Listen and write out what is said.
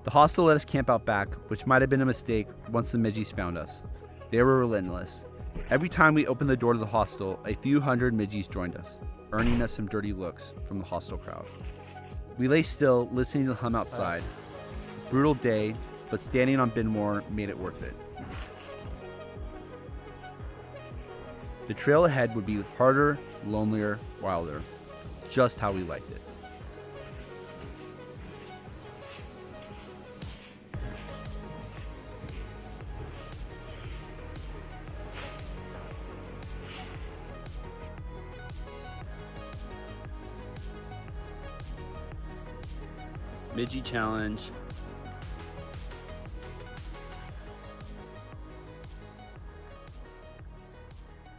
The hostel let us camp out back, which might have been a mistake once the Midgies found us. They were relentless. Every time we opened the door to the hostel, a few hundred Midgies joined us, earning us some dirty looks from the hostel crowd. We lay still, listening to the hum outside. Brutal day, but standing on Binmore made it worth it. The trail ahead would be harder, lonelier, wilder. Just how we liked it. Midgie Challenge